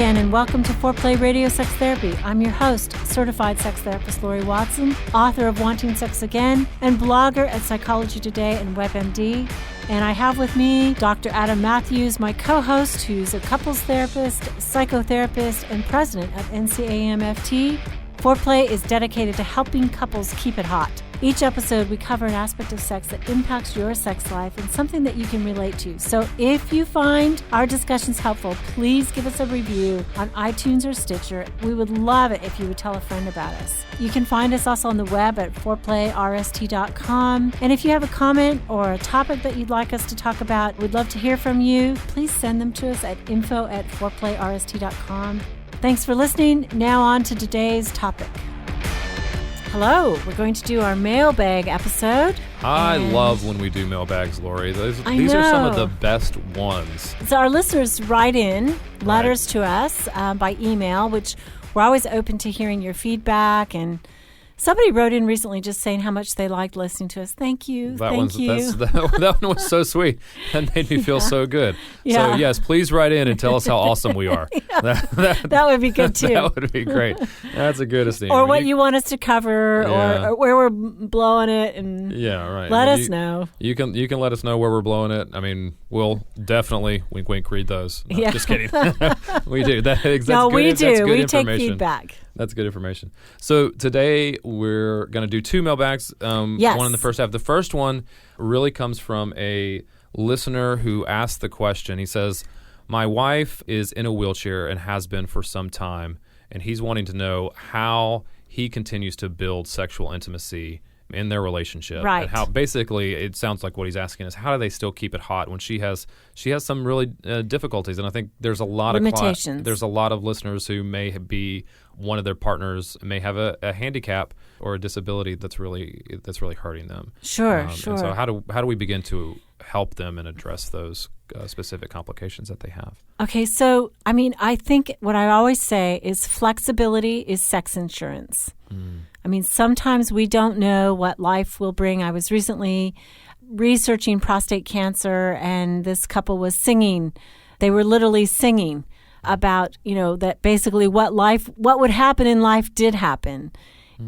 again, and welcome to Foreplay Radio Sex Therapy. I'm your host, certified sex therapist Laurie Watson, author of Wanting Sex Again, and blogger at Psychology Today and WebMD. And I have with me Dr. Adam Mathews, my co-host, who's a couples therapist, psychotherapist, and president of NCAMFT. Foreplay is dedicated to helping couples keep it hot. Each episode, we cover an aspect of sex that impacts your sex life and something that you can relate to. So if you find our discussions helpful, please give us a review on iTunes or Stitcher. We would love it if you would tell a friend about us. You can find us also on the web at foreplayrst.com. And if you have a comment or a topic that you'd like us to talk about, we'd love to hear from you. Please send them to us at info@foreplayrst.com. Thanks for listening. Now on to today's topic. Hello, we're going to do our mailbag episode. I love when we do mailbags, Laurie. These are some of the best ones. So our listeners write in letters to us by email, which we're always open to hearing your feedback. And somebody wrote in recently just saying how much they liked listening to us. Thank you. That one was so sweet. That made me feel so good. Yeah. So, yes, please write in and tell us how awesome we are. That would be good, too. That would be great. That's a good esteem. Or what you want us to cover or where we're blowing it. And let us know. You can let us know where we're blowing it. I mean, we'll definitely, wink, wink, read those. No, just kidding. We do. We do. We take feedback. That's good information. So today we're going to do two mailbags. Yes. One in the first half. The first one really comes from a listener who asked the question. He says, my wife is in a wheelchair and has been for some time, and he's wanting to know how he continues to build sexual intimacy in their relationship. Right. And how basically it sounds like what he's asking is how do they still keep it hot when she has some really difficulties. And I think there's a lot limitations. There's a lot of listeners who may be one of their partners may have a handicap or a disability that's really hurting them. Sure. And so how do we begin to help them and address those specific complications that they have? Okay, so I mean, I think what I always say is flexibility is sex insurance. I mean, sometimes we don't know what life will bring. I was recently researching prostate cancer, and this couple was singing. They were literally singing about, that basically what would happen in life did happen.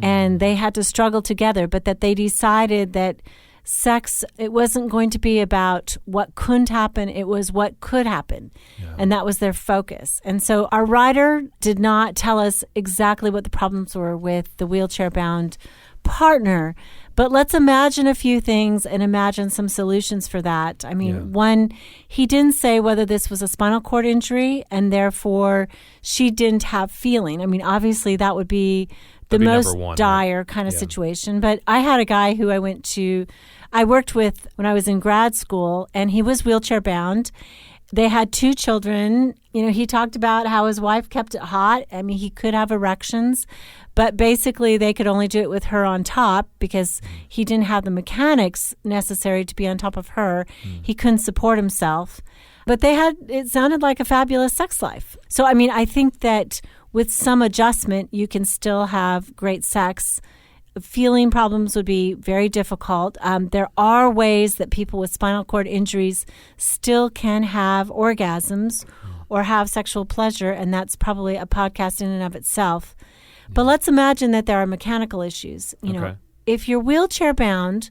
And they had to struggle together, but that they decided that sex, it wasn't going to be about what couldn't happen, it was what could happen. Yeah. And that was their focus. And so our writer did not tell us exactly what the problems were with the wheelchair-bound partner, but let's imagine a few things and imagine some solutions for that. I mean, one, he didn't say whether this was a spinal cord injury and therefore she didn't have feeling. I mean, obviously that would be the most dire kind of situation. But I had a guy who I worked with when I was in grad school, and he was wheelchair bound. They had 2 children. He talked about how his wife kept it hot. I mean, he could have erections, but basically they could only do it with her on top because he didn't have the mechanics necessary to be on top of her. He couldn't support himself. But it sounded like a fabulous sex life. So, I mean, I think that with some adjustment, you can still have great sex. Feeling problems would be very difficult. There are ways that people with spinal cord injuries still can have orgasms or have sexual pleasure, and that's probably a podcast in and of itself. But let's imagine that there are mechanical issues. If you're wheelchair bound,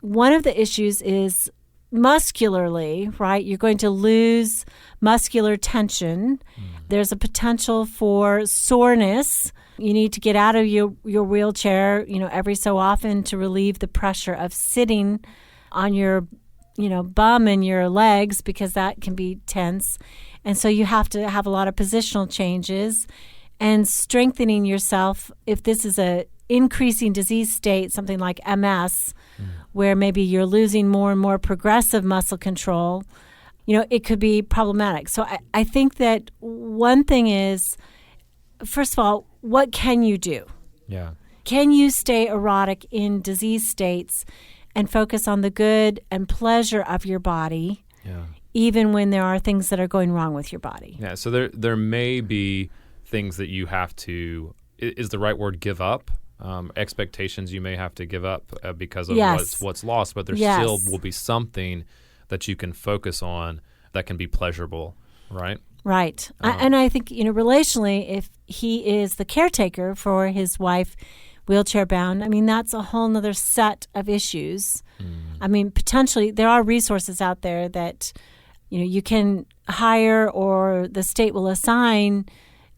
one of the issues is muscularly, right? You're going to lose muscular tension. There's a potential for soreness. You need to get out of your wheelchair, every so often to relieve the pressure of sitting on your, bum and your legs because that can be tense. And so you have to have a lot of positional changes and strengthening yourself. If this is a increasing disease state, something like MS, where maybe you're losing more and more progressive muscle control, it could be problematic. So I think that one thing is, first of all, what can you do? Yeah. Can you stay erotic in disease states and focus on the good and pleasure of your body, even when there are things that are going wrong with your body? Yeah, so there may be things that you have to, is the right word, give up? Expectations you may have to give up because of what's lost, but there still will be something that you can focus on that can be pleasurable, right? Right. And I think, relationally, if he is the caretaker for his wife, wheelchair bound, I mean, that's a whole nother set of issues. I mean, potentially there are resources out there that, you can hire, or the state will assign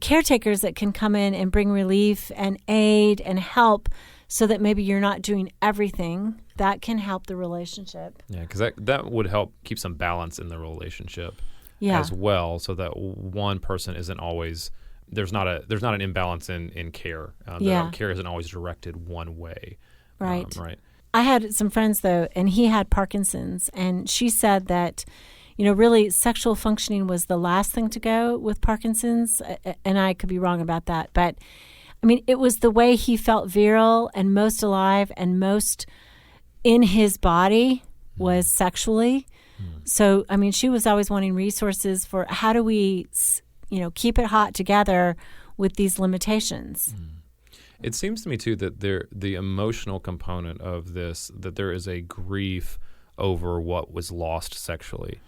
caretakers that can come in and bring relief and aid and help, so that maybe you're not doing everything. That can help the relationship. Yeah, because that would help keep some balance in the relationship Yeah. as well, so that one person isn't always there's not an imbalance in care. Yeah. Care isn't always directed one way. Right. Right. I had some friends, though, and he had Parkinson's, and she said that, really sexual functioning was the last thing to go with Parkinson's, and I could be wrong about that. But, I mean, it was the way he felt virile and most alive and most in his body was sexually. So, I mean, she was always wanting resources for how do we, keep it hot together with these limitations. It seems to me, too, that the emotional component of this, that there is a grief over what was lost sexually,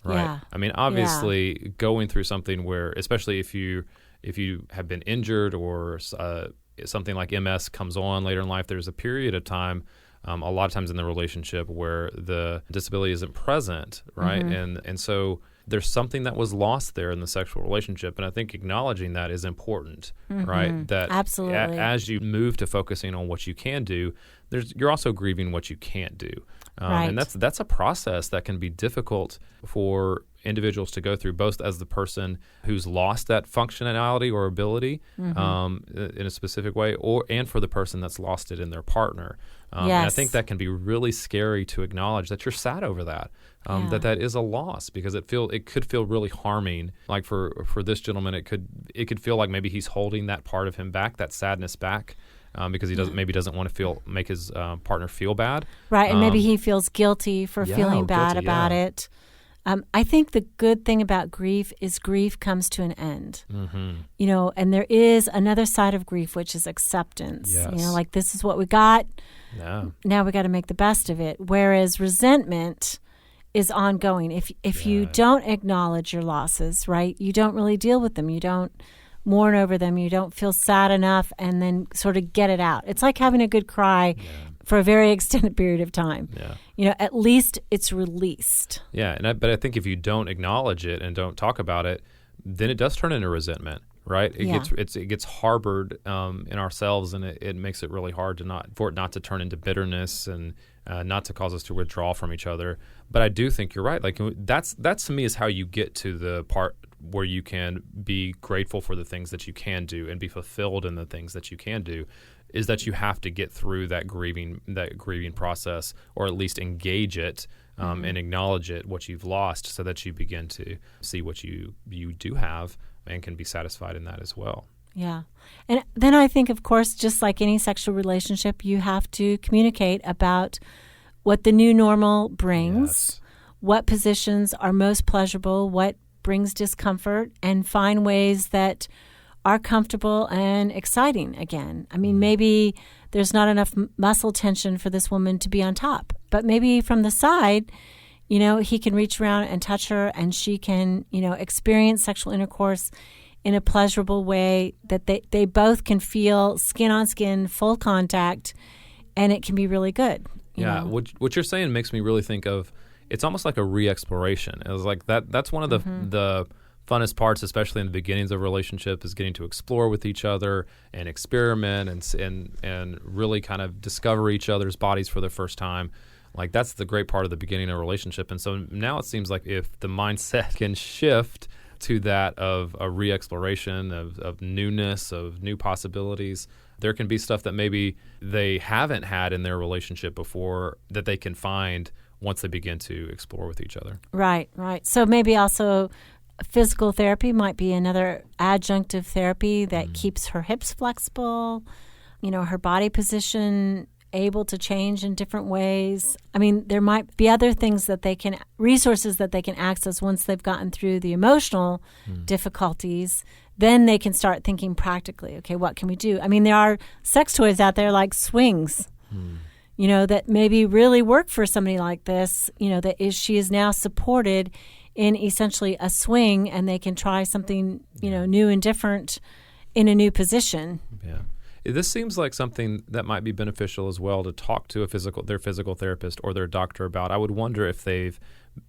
right? Yeah. I mean, obviously, going through something where, especially if you have been injured or something like MS comes on later in life, there's a period of time, a lot of times in the relationship, where the disability isn't present, right? And so there's something that was lost there in the sexual relationship, and I think acknowledging that is important, right? That Absolutely. As you move to focusing on what you can do, you're also grieving what you can't do, Right. and that's a process that can be difficult for individuals to go through, both as the person who's lost that functionality or ability in a specific way, and for the person that's lost it in their partner. And I think that can be really scary to acknowledge that you're sad over that. That is a loss, because it could feel really harming. Like for this gentleman, it could feel like maybe he's holding that part of him back, that sadness back, because he doesn't want to make his partner feel bad. Right, and maybe he feels guilty for feeling bad about it. I think the good thing about grief is grief comes to an end. And there is another side of grief, which is acceptance. Yes. Like, this is what we got. Yeah. Now we got to make the best of it. Whereas resentment is ongoing. If you don't acknowledge your losses, right, you don't really deal with them. You don't mourn over them. You don't feel sad enough and then sort of get it out. It's like having a good cry for a very extended period of time. Yeah. At least it's released. Yeah, but I think if you don't acknowledge it and don't talk about it, then it does turn into resentment, right? It gets harbored in ourselves, and it makes it really hard for it not to turn into bitterness and not to cause us to withdraw from each other. But I do think you're right. Like, that's to me is how you get to the part where you can be grateful for the things that you can do and be fulfilled in the things that you can do. Is that you have to get through that grieving process, or at least engage it and acknowledge it, what you've lost, so that you begin to see what you do have and can be satisfied in that as well. Yeah. And then I think, of course, just like any sexual relationship, you have to communicate about what the new normal brings, what positions are most pleasurable, what brings discomfort, and find ways that are comfortable and exciting again. I mean, maybe there's not enough muscle tension for this woman to be on top, but maybe from the side, he can reach around and touch her, and she can, experience sexual intercourse in a pleasurable way that they both can feel skin on skin, full contact, and it can be really good. You know? What you're saying makes me really think of, it's almost like a re-exploration. It was like that's one of the funnest parts, especially in the beginnings of a relationship, is getting to explore with each other and experiment and really kind of discover each other's bodies for the first time. Like, that's the great part of the beginning of a relationship. And so now it seems like if the mindset can shift to that of a re-exploration, of newness, of new possibilities, there can be stuff that maybe they haven't had in their relationship before that they can find once they begin to explore with each other. Right. So maybe also physical therapy might be another adjunctive therapy that keeps her hips flexible, her body position able to change in different ways. I mean, there might be other things resources that they can access once they've gotten through the emotional difficulties. Then they can start thinking practically, okay, what can we do? I mean, there are sex toys out there like swings, that maybe really work for somebody like this, she is now supported in essentially a swing, and they can try something, new and different in a new position. Yeah. This seems like something that might be beneficial as well to talk to their physical therapist or their doctor about. I would wonder if they've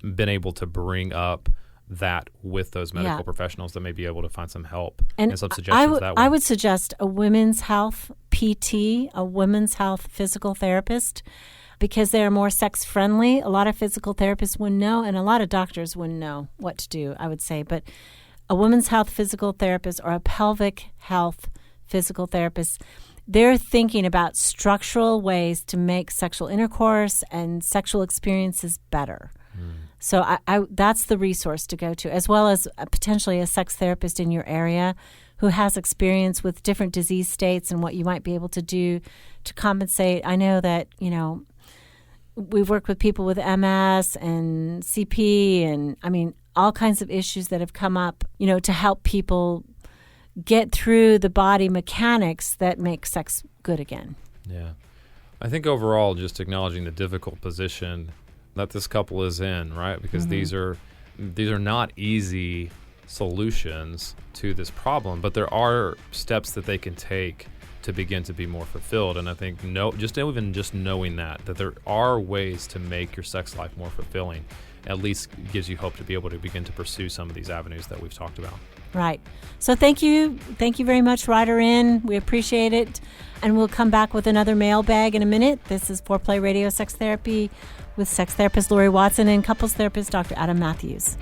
been able to bring up that with those medical professionals that may be able to find some help and some suggestions that way. I would suggest a women's health PT, a women's health physical therapist, because they're more sex-friendly. A lot of physical therapists wouldn't know, and a lot of doctors wouldn't know what to do, I would say. But a women's health physical therapist or a pelvic health physical therapist, they're thinking about structural ways to make sexual intercourse and sexual experiences better. So that's the resource to go to, as well as potentially a sex therapist in your area who has experience with different disease states and what you might be able to do to compensate. I know that, we've worked with people with MS and CP and, all kinds of issues that have come up, to help people get through the body mechanics that make sex good again. Yeah. I think overall, just acknowledging the difficult position that this couple is in, right? Because these are not easy solutions to this problem, but there are steps that they can take to begin to be more fulfilled. And I think just knowing that there are ways to make your sex life more fulfilling at least gives you hope to be able to begin to pursue some of these avenues that we've talked about. Right. So thank you very much, Writer In. We appreciate it. And we'll come back with another mailbag in a minute. This is Foreplay Radio Sex Therapy with sex therapist Laurie Watson and couples therapist Dr. Adam Mathews.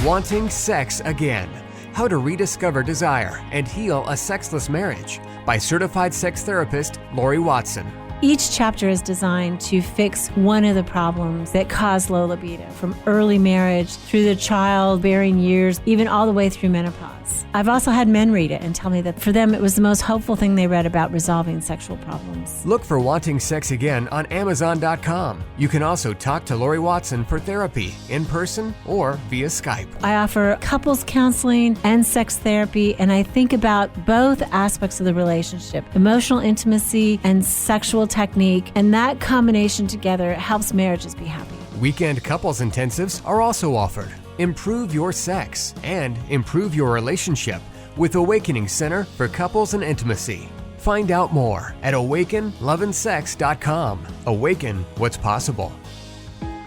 Wanting Sex Again. How to Rediscover Desire and Heal a Sexless Marriage by certified sex therapist Laurie Watson. Each chapter is designed to fix one of the problems that cause low libido, from early marriage through the childbearing years, even all the way through menopause. I've also had men read it and tell me that for them it was the most hopeful thing they read about resolving sexual problems. Look for Wanting Sex Again on Amazon.com. You can also talk to Laurie Watson for therapy in person or via Skype. I offer couples counseling and sex therapy, and I think about both aspects of the relationship, emotional intimacy and sexual technique, and that combination together helps marriages be happy. Weekend couples intensives are also offered. Improve your sex and improve your relationship with Awakening Center for Couples and Intimacy. Find out more at awakenloveandsex.com. Awaken what's possible.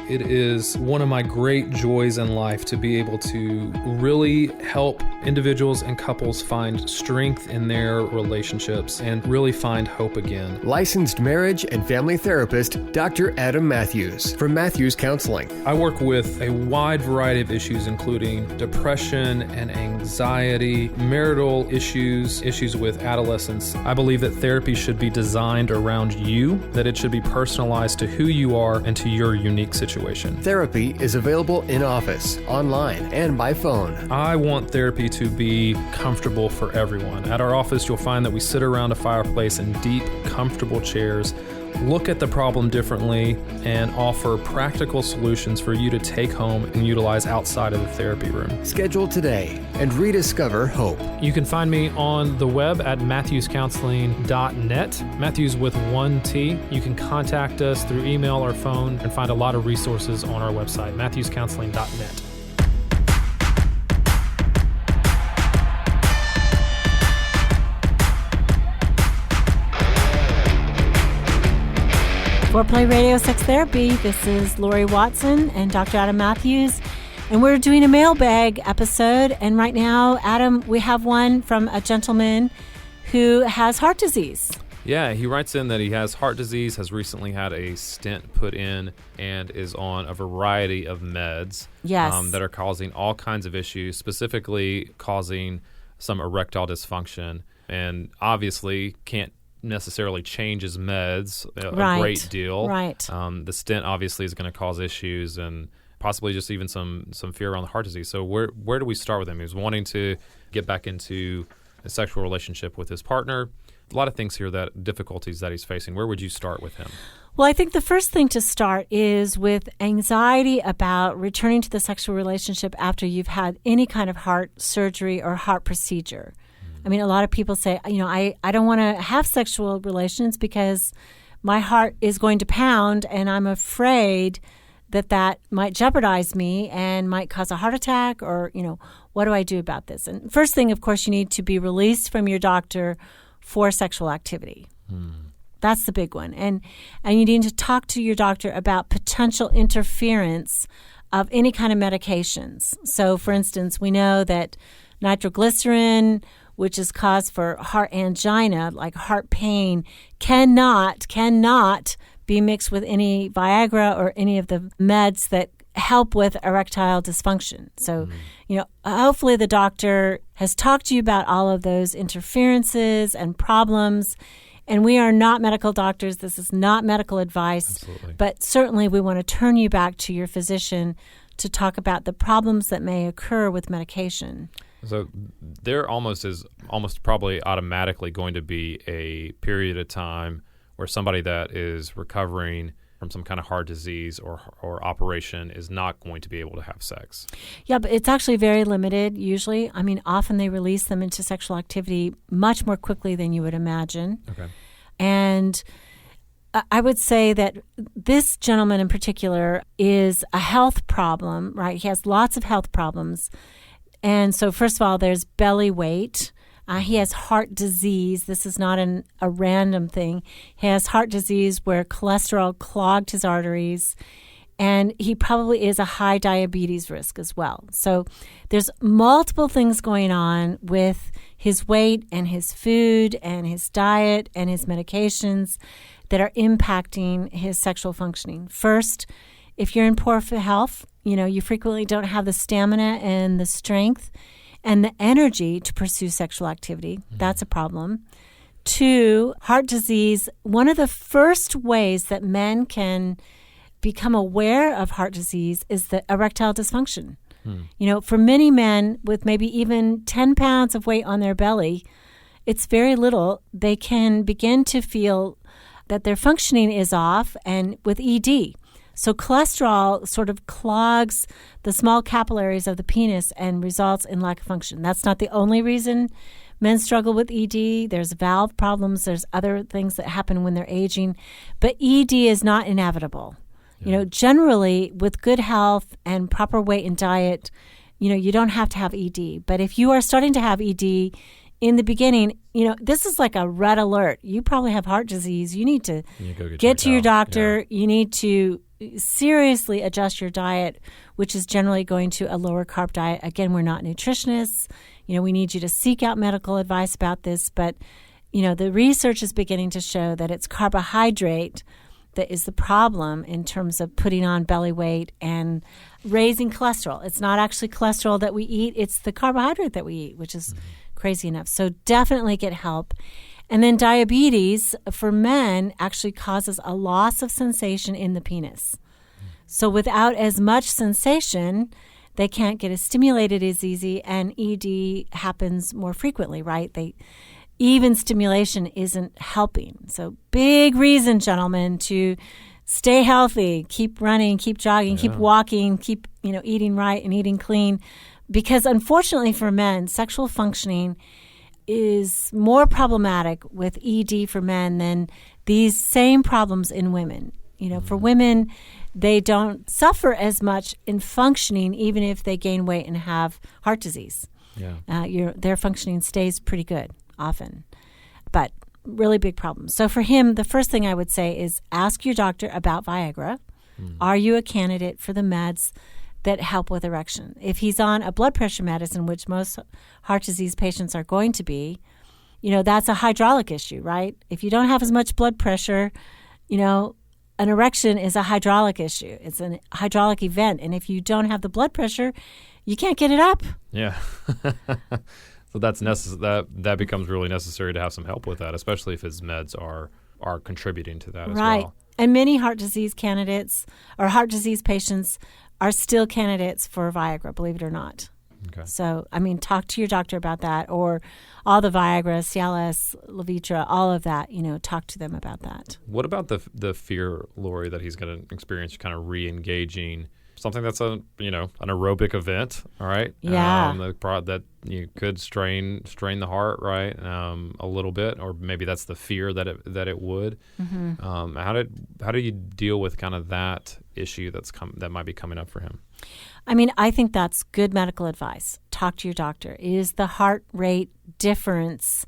It is one of my great joys in life to be able to really help individuals and couples find strength in their relationships and really find hope again. Licensed marriage and family therapist Dr. Adam Mathews from Mathews Counseling. I work with a wide variety of issues, including depression and anxiety, marital issues with adolescents. I believe that therapy should be designed around you, that it should be personalized to who you are and to your unique situation. Therapy is available in office, online, and by phone. I want therapy to be comfortable for everyone. At our office, you'll find that we sit around a fireplace in deep, comfortable chairs, look at the problem differently, and offer practical solutions for you to take home and utilize outside of the therapy room. Schedule today and rediscover hope. You can find me on the web at mathewscounseling.net, Mathews with 1 T. You can contact us through email or phone and find a lot of resources on our website, mathewscounseling.net. Foreplay Radio Sex Therapy. This is Laurie Watson and Dr. Adam Mathews, and we're doing a mailbag episode. And right now, Adam, we have one from a gentleman who has heart disease. Yeah, he writes in that he has heart disease, has recently had a stent put in, and is on a variety of meds that are causing all kinds of issues, specifically causing some erectile dysfunction, and obviously can't necessarily change his meds a great deal. Right. The stent obviously is going to cause issues and possibly just even some fear around the heart disease. So where do we start with him? He's wanting to get back into a sexual relationship with his partner. A lot of things here, difficulties that he's facing. Where would you start with him? Well, I think the first thing to start is with anxiety about returning to the sexual relationship after you've had any kind of heart surgery or heart procedure. I mean, a lot of people say, I don't want to have sexual relations because my heart is going to pound and I'm afraid that might jeopardize me and might cause a heart attack, or, what do I do about this? And first thing, of course, you need to be released from your doctor for sexual activity. That's the big one. And you need to talk to your doctor about potential interference of any kind of medications. So, for instance, we know that nitroglycerin, which is cause for heart angina, like heart pain, cannot be mixed with any Viagra or any of the meds that help with erectile dysfunction. So, hopefully the doctor has talked to you about all of those interferences and problems. And we are not medical doctors. This is not medical advice. Absolutely. But certainly we want to turn you back to your physician to talk about the problems that may occur with medication. So there almost probably automatically going to be a period of time where somebody that is recovering from some kind of heart disease or operation is not going to be able to have sex. Yeah, but it's actually very limited usually. I mean, often they release them into sexual activity much more quickly than you would imagine. Okay. And I would say that this gentleman in particular is a health problem, right? He has lots of health problems. And so first of all, there's belly weight. He has heart disease. This is not a random thing. He has heart disease where cholesterol clogged his arteries, and he probably is a high diabetes risk as well. So there's multiple things going on with his weight and his food and his diet and his medications that are impacting his sexual functioning. First, if you're in poor health, you frequently don't have the stamina and the strength and the energy to pursue sexual activity. That's a problem. 2, heart disease. One of the first ways that men can become aware of heart disease is the erectile dysfunction. For many men with maybe even 10 pounds of weight on their belly, it's very little. They can begin to feel that their functioning is off, and with ED. So cholesterol sort of clogs the small capillaries of the penis and results in lack of function. That's not the only reason men struggle with ED. There's valve problems. There's other things that happen when they're aging. But ED is not inevitable. Yeah. Generally, with good health and proper weight and diet, you don't have to have ED. But if you are starting to have ED in the beginning, this is like a red alert. You probably have heart disease. You need to get to your doctor. Yeah. You need to seriously adjust your diet, which is generally going to a lower carb diet. Again, we're not nutritionists. We need you to seek out medical advice about this. But, the research is beginning to show that it's carbohydrate that is the problem in terms of putting on belly weight and raising cholesterol. It's not actually cholesterol that we eat. It's the carbohydrate that we eat, which is crazy enough. So definitely get help. And then diabetes for men actually causes a loss of sensation in the penis. So without as much sensation, they can't get as stimulated as easy, and ED happens more frequently, right? Even stimulation isn't helping. So big reason, gentlemen, to stay healthy, keep running, keep jogging, keep walking, keep eating right and eating clean. Because unfortunately for men, sexual functioning is more problematic with ED for men than these same problems in women. For women, they don't suffer as much in functioning even if they gain weight and have heart disease. Yeah. Their functioning stays pretty good often, but really big problems. So for him, the first thing I would say is ask your doctor about Viagra. Are you a candidate for the meds that help with erection? If he's on a blood pressure medicine, which most heart disease patients are going to be, that's a hydraulic issue, right? If you don't have as much blood pressure, an erection is a hydraulic issue. It's a hydraulic event. And if you don't have the blood pressure, you can't get it up. Yeah. So that becomes really necessary to have some help with that, especially if his meds are contributing to that as well. Right. And many heart disease candidates or heart disease patients are still candidates for Viagra, believe it or not. Okay. So, talk to your doctor about that, or all the Viagra, Cialis, Levitra, all of that, talk to them about that. What about the fear, Laurie, that he's going to experience kind of re-engaging something that's an aerobic event, all right? Yeah. That you could strain the heart, right? A little bit, or maybe that's the fear that it would. Mm-hmm. How do you deal with kind of that issue that might be coming up for him? I mean, I think that's good medical advice. Talk to your doctor. Is the heart rate difference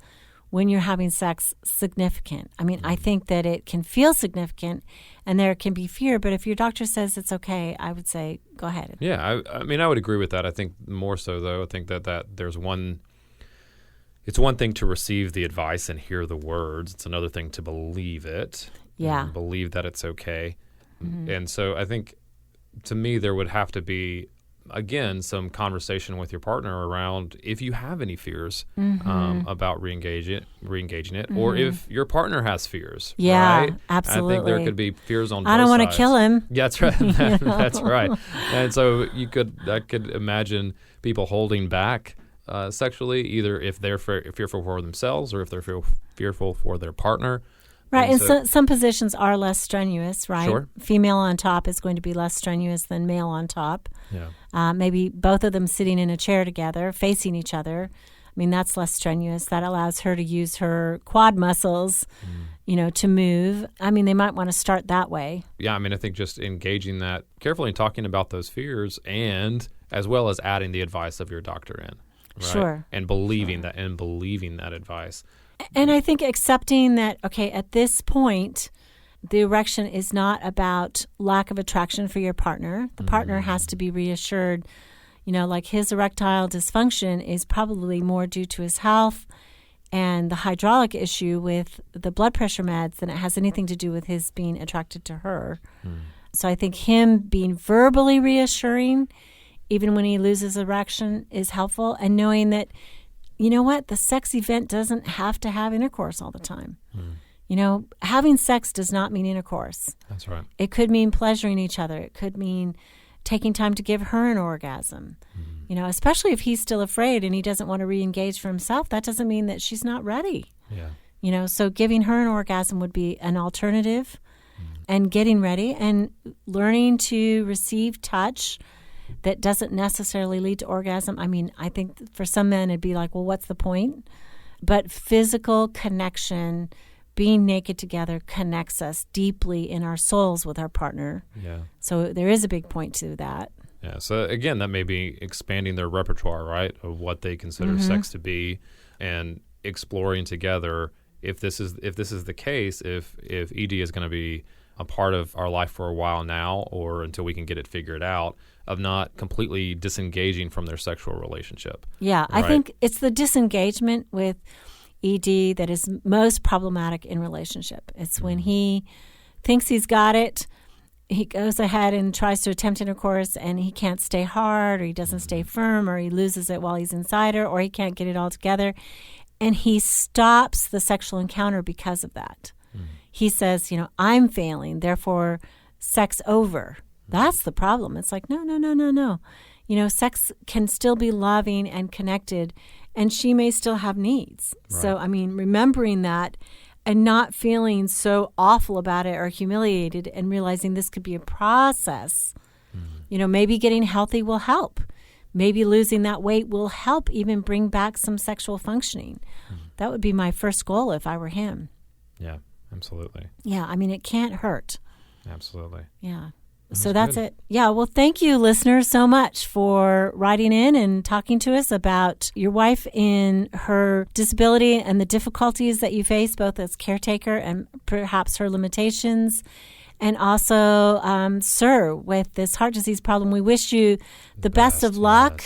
when you're having sex significant? I mean, I think that it can feel significant and there can be fear, but if your doctor says it's okay, I would say go ahead. Yeah, I mean, I would agree with that. I think more so, though, I think that there's it's one thing to receive the advice and hear the words. It's another thing to believe it. Yeah. And believe that it's okay. Mm-hmm. And so I think, to me, there would have to be, again, some conversation with your partner around if you have any fears about re-engaging it, or if your partner has fears. Yeah, right? absolutely. I think there could be fears on both I don't want to sides. kill him. Yeah, that's right. That's right. And so I could imagine people holding back sexually, either if they're fearful for themselves or if they're fearful for their partner. Right, and some positions are less strenuous, right? Sure. Female on top is going to be less strenuous than male on top. Yeah. Maybe both of them sitting in a chair together, facing each other. I mean, that's less strenuous. That allows her to use her quad muscles, to move. I mean, they might want to start that way. Yeah, I mean, I think just engaging that carefully and talking about those fears, and as well as adding the advice of your doctor in. Right? Sure. And believing that advice. And I think accepting that, okay, at this point, the erection is not about lack of attraction for your partner. The partner has to be reassured, like his erectile dysfunction is probably more due to his health and the hydraulic issue with the blood pressure meds than it has anything to do with his being attracted to her. So I think him being verbally reassuring, even when he loses erection, is helpful, and knowing that, you know what? The sex event doesn't have to have intercourse all the time. Having sex does not mean intercourse. That's right. It could mean pleasuring each other. It could mean taking time to give her an orgasm. Especially if he's still afraid and he doesn't want to re-engage for himself, that doesn't mean that she's not ready. Yeah. So giving her an orgasm would be an alternative, and getting ready and learning to receive touch that doesn't necessarily lead to orgasm. I mean, I think for some men it'd be like, well, what's the point? But physical connection, being naked together, connects us deeply in our souls with our partner. Yeah. So there is a big point to that. Yeah. So again, that may be expanding their repertoire, right, of what they consider sex to be, and exploring together if this is the case, if ED is going to be a part of our life for a while now, or until we can get it figured out, of not completely disengaging from their sexual relationship. Yeah, right? I think it's the disengagement with ED that is most problematic in relationship. It's when he thinks he's got it, he goes ahead and tries to attempt intercourse, and he can't stay hard, or he doesn't stay firm, or he loses it while he's inside her, or he can't get it all together. And he stops the sexual encounter because of that. He says, I'm failing, therefore sex over. That's the problem. It's like, no. Sex can still be loving and connected, and she may still have needs. Right. So, I mean, remembering that and not feeling so awful about it or humiliated, and realizing this could be a process. Maybe getting healthy will help. Maybe losing that weight will help even bring back some sexual functioning. That would be my first goal if I were him. Yeah, absolutely. Yeah, I mean, it can't hurt. Absolutely. Yeah. So that's it. Yeah, well, thank you, listeners, so much for writing in and talking to us about your wife in her disability and the difficulties that you face, both as caretaker and perhaps her limitations. And also, sir, with this heart disease problem, we wish you the best of luck.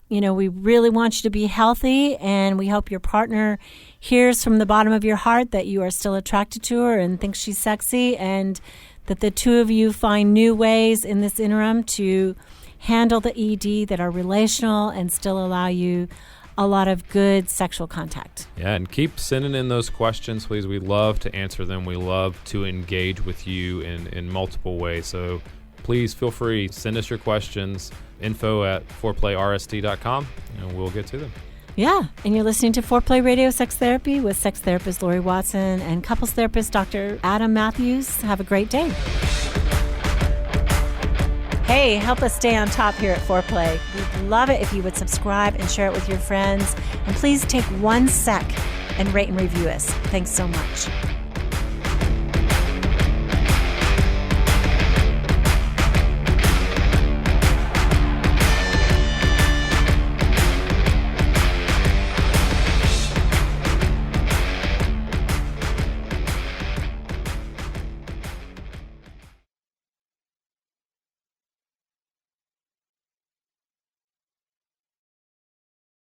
Yes. We really want you to be healthy, and we hope your partner hears from the bottom of your heart that you are still attracted to her and thinks she's sexy, and that the two of you find new ways in this interim to handle the ED that are relational and still allow you a lot of good sexual contact. Yeah, and keep sending in those questions, please. We love to answer them. We love to engage with you in multiple ways. So please feel free, send us your questions, info@4playrst.com, and we'll get to them. Yeah, and you're listening to Foreplay Radio Sex Therapy with sex therapist Laurie Watson and couples therapist Dr. Adam Mathews. Have a great day. Hey, help us stay on top here at Foreplay. We'd love it if you would subscribe and share it with your friends. And please take 1 sec and rate and review us. Thanks so much.